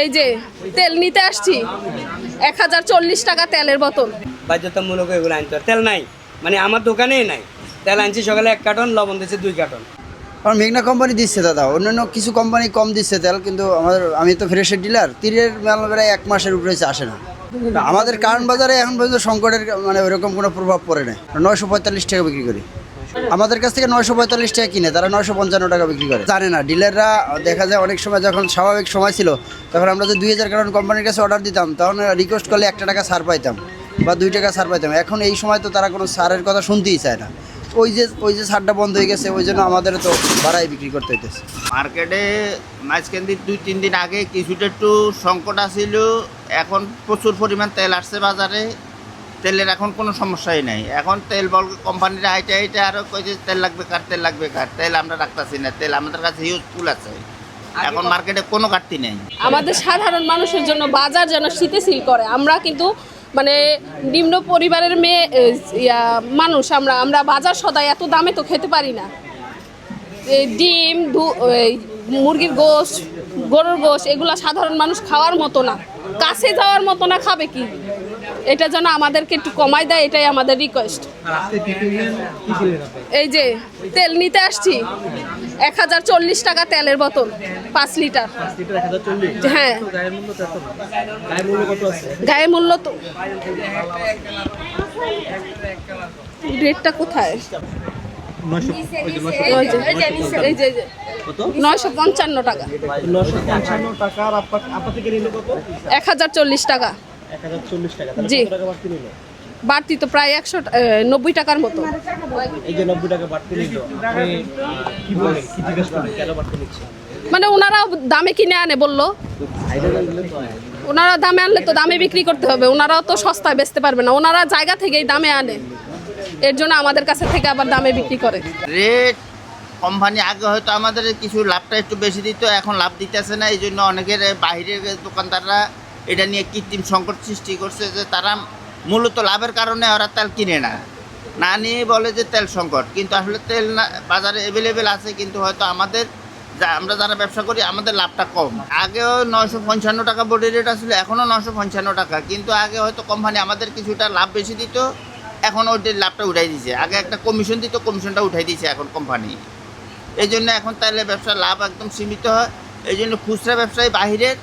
এই যে তেল নিতে আসছি 1040 টাকা তেলের বোতল। বাধ্যতামূলক এগুলো আনতে হয়। তেল নাই, মানে আমার দোকানেই নাই তেল। আনছি সকালে 1 কার্টন, লবণ দিচ্ছে 2 কার্টন। কারণ মেঘনা কোম্পানি দিচ্ছে দাদা, অন্যান্য কিছু কোম্পানি কম দিচ্ছে তেল, কিন্তু আমি তো ফ্রেশের ডিলার, তীরের মাল প্রায় 1 মাসের উপরে আসে না। আমাদের কারণ বাজারে এখন পর্যন্ত সংকটের মানে ওইরকম কোনো প্রভাব পড়ে না। 945 টাকা বিক্রি করি, আমাদের কাছ থেকে 945 টাকা কিনে, তারা 955 টাকা বিক্রি করে। জানে না ডিলাররা, দেখা যায় অনেক সময় যখন স্বাভাবিক সময় ছিল তখন আমরা যে 2000 কারণ কোম্পানির কাছে অর্ডার দিতাম, তখন রিকোয়েস্ট করলে 1 টাকা ছাড় পাইতাম বা 2 টাকা ছাড় পাইতাম। এখন এই সময় তো তারা কোনো ছাড়ের কথা শুনতেই চায় না। ওই যে ছাড়টা বন্ধ হয়ে গেছে, ওই জন্য আমাদের তো বাড়াই বিক্রি করতে হইতেছে। মার্কেটে মাঝখান দিয়ে 2-3 দিন আগে কিছুটা একটু সংকট আসছিল, এখন প্রচুর পরিমাণ তেল আসছে বাজারে। তেলের এখন কোনো সমস্যাই নাই। এখন তেল বল কোম্পানির আইটা আরও কইছে তেল লাগবে কার তেল আমরা রাখতেছি না, তেল আমাদের কাছে ইউজফুল আছে। এখন মার্কেটে কোনো ঘাটতি নেই। আমাদের সাধারণ মানুষের জন্য বাজার যেন শীতশীল করে। আমরা কিন্তু মানে নিম্ন পরিবারের মেয়ে মানুষ, আমরা বাজার সদাই এত দামে তো খেতে পারি না। ডিম, মুরগির গোশত, গরুর গোশত এগুলো সাধারণ মানুষ খাওয়ার মতো না, কাছে যাওয়ার মতো না, খাবে কি? এটা যেন আমাদেরকে একটু কমাই দেয়, এটাই আমাদের রিকোয়েস্ট। এই যে তেল নিতে আসছি 1040 টাকা তেলের বোতল, 5 লিটার। হ্যাঁ, গায়ে মূল্য তো রেটটা কোথায়? 955 টাকা। 1040 টাকা। জি, বাড়তি তো প্রায় 190 টাকার মতো। এই যে 90 টাকা বাড়তি নিল, আপনি কি বলেন, কি জিজ্ঞেস করেন কেন বাড়তি নিচ্ছে? মানে ওনারা দামে কিনে আনে বললো, ওনারা দামে আনলে তো দামে বিক্রি করতে হবে, ওনারাও তো সস্তায় বেচতে পারবে না, ওনারা জায়গা থেকেই দামে আনে, এর জন্য আমাদের কাছে থেকে আবার দামে বিক্রি করে। রেট কোম্পানি আগে হয়তো আমাদের কিছু লাভটা একটু বেশি দিত, এখন লাভ দিতেছে না। এই জন্য অনেকের বাইরের দোকানদাররা এটা নিয়ে কৃত্রিম সংকট সৃষ্টি করছে, যে তারা মূলত লাভের কারণে ওরা তেল কিনে না নিয়ে বলে যে তেল সংকট, কিন্তু আসলে তেল না বাজারে অ্যাভেলেবেল আছে, কিন্তু হয়তো আমরা যারা ব্যবসা করি আমাদের লাভটা কম। আগেও 955 টাকা বডি রেট আসলে, এখনও 955 টাকা, কিন্তু আগে হয়তো কোম্পানি আমাদের কিছুটা লাভ বেশি দিত, এখন ওইটির লাভটা উঠাই দিয়েছে। আগে একটা কমিশন দিত, কমিশনটা উঠাই দিয়েছে এখন কোম্পানি। এই জন্য এখন তেলের ব্যবসার লাভ একদম সীমিত হয়। এই জন্য খুচরা ব্যবসায়ী বাহিরের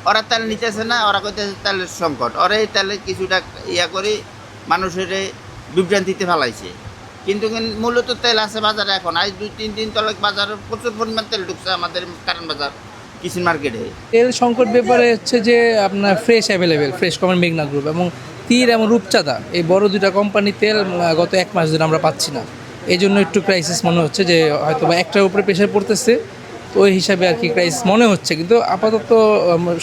ওরা তেল নিতেছে না, ওরা কইতেছে তেলের সংকট, ওরা এই তেলের কিছুটা করে মানুষের বিভ্রান্তিতে ফেলাইছে। কিন্তু মূলত তেল আছে বাজারে। এখন আজ 2-3 দিন তলে বাজারে প্রচুর পরিমাণ তেল ঢুকছে আমাদের কারণ বাজার কৃষি মার্কেটে। তেল সংকট ব্যাপারে হচ্ছে যে আপনার ফ্রেশ অ্যাভেলেবেল, ফ্রেশ কোম্পানি মেঘনা গ্রুপ এবং তীর এবং রূপচাঁদা, এই বড় 2টা কোম্পানি তেল গত 1 মাস ধরে আমরা পাচ্ছি না। এই জন্য একটু ক্রাইসিস মনে হচ্ছে, যে হয়তো বা একটার উপরে প্রেশার পড়তেছে, তো ওই হিসাবে আর কি ক্রাইসিস মনে হচ্ছে। কিন্তু আপাতত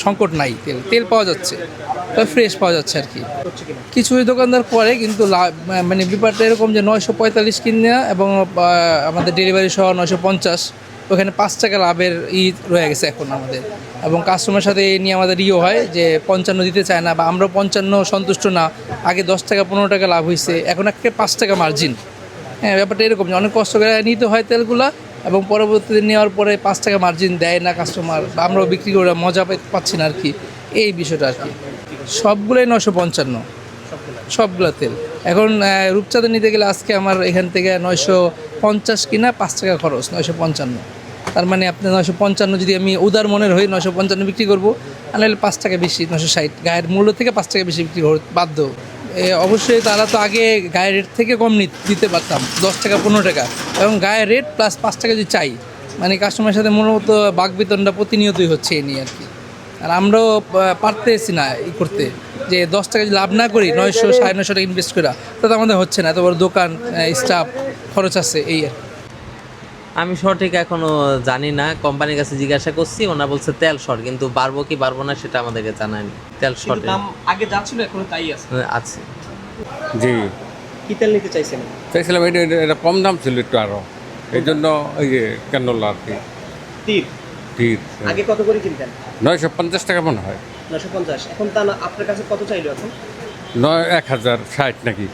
সংকট নাই, তেল পাওয়া যাচ্ছে, তবে ফ্রেশ পাওয়া যাচ্ছে আর কি। কিছু দোকানদার করে, কিন্তু মানে ব্যাপারটা এরকম যে 945 কিনে এবং আমাদের ডেলিভারি সহ 950, ওখানে 5 টাকা লাভের রয়ে গেছে এখন আমাদের। এবং কাস্টমারের সাথে এই নিয়ে আমাদের হয় যে 55 দিতে চায় না, বা আমরাও 55 সন্তুষ্ট না। আগে 10 টাকা 15 টাকা লাভ হয়েছে, এখন একটা 5 টাকা মার্জিন। হ্যাঁ, ব্যাপারটা এরকম যে অনেক কষ্ট করে নিতে হয় তেলগুলা, এবং পরবর্তীতে নেওয়ার পরে 5 টাকা মার্জিন দেয় না কাস্টমার, বা আমরাও বিক্রি করে মজা পাচ্ছি না আর কি, এই বিষয়টা আর কি। সবগুলোই 955, সবগুলো তেল। এখন রূপচাঁদা নিতে গেলে আজকে আমার এখান থেকে 950 কিনা, 5 টাকা খরচ, 955। তার মানে আপনি 955 যদি আমি উদার মনের হই 955 বিক্রি করবো, আর নাহলে 5 টাকা বেশি, 960 গায়ের মূল্য থেকে 5 টাকা বেশি বিক্রি বাধ্য। অবশ্যই তারা তো আগে গায়ের রেট থেকে কম দিতে পারতাম, 10 টাকা 15 টাকা, এবং গায়ের রেট প্লাস 5 টাকা যদি চাই, মানে কাস্টমারের সাথে মূলত বাকবিতণ্ডা প্রতিনিয়তই হচ্ছে এই নিয়ে আর কি। আর আমরাও পারতেছি না করতে, যে 10 টাকা যদি লাভ না করি, 900 950 টাকা ইনভেস্ট করা, তাতে আমাদের হচ্ছে না। এত বড় দোকান, স্টাফ খরচ আছে, এই আর। আমি সঠিক এখনো জানি না, কোম্পানির কাছে জিজ্ঞাসা করছি, ওনারা বলছে তেল শর্ট, কিন্তু পারবো কি পারবো না সেটা আমাদেরকে জানায়নি। তেল শর্ট আগে যা ছিল এখন তাই আছে। জি, কি তেল নিতে চাইছিলেন? চাইছিলাম এটা কম দাম ছিল একটু আরও, এই জন্য এই যে ক্যানোলা আর কি। তীর আগে কত করে কিনতেন? 950 টাকা মনে হয়। 950, এখন তা না, আপনার কাছে কত চাইলো এখন? 1060 নাকি,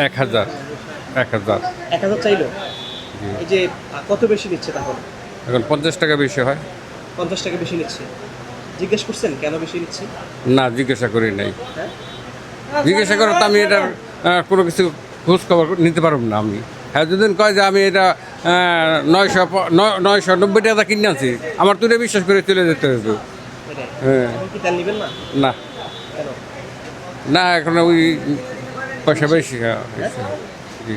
1000 1000 চাইলো। এই যে কত বেশি নিচ্ছে তাহলে? এখন 50 টাকা বেশি হয়। 50 টাকা বেশি নিচ্ছে, জিজ্ঞেস করছেন কেন বেশি নিচ্ছে? না, জিজ্ঞাসা করি নাই। জিজ্ঞাসা করে তো আমি এটার কোনো কিছু খোঁজ খবর নিতে পারব না আমি। হ্যাঁ, যদি কয় যে আমি এটা 990 টাকা কিনে আনছি, আমার তুলে বিশ্বাস করে চলে যেতে হবে। এটাই। হ্যাঁ, এখন কি তেল নেবেন না? না কেন? না, এখন ওই পয়সা বেশি জি।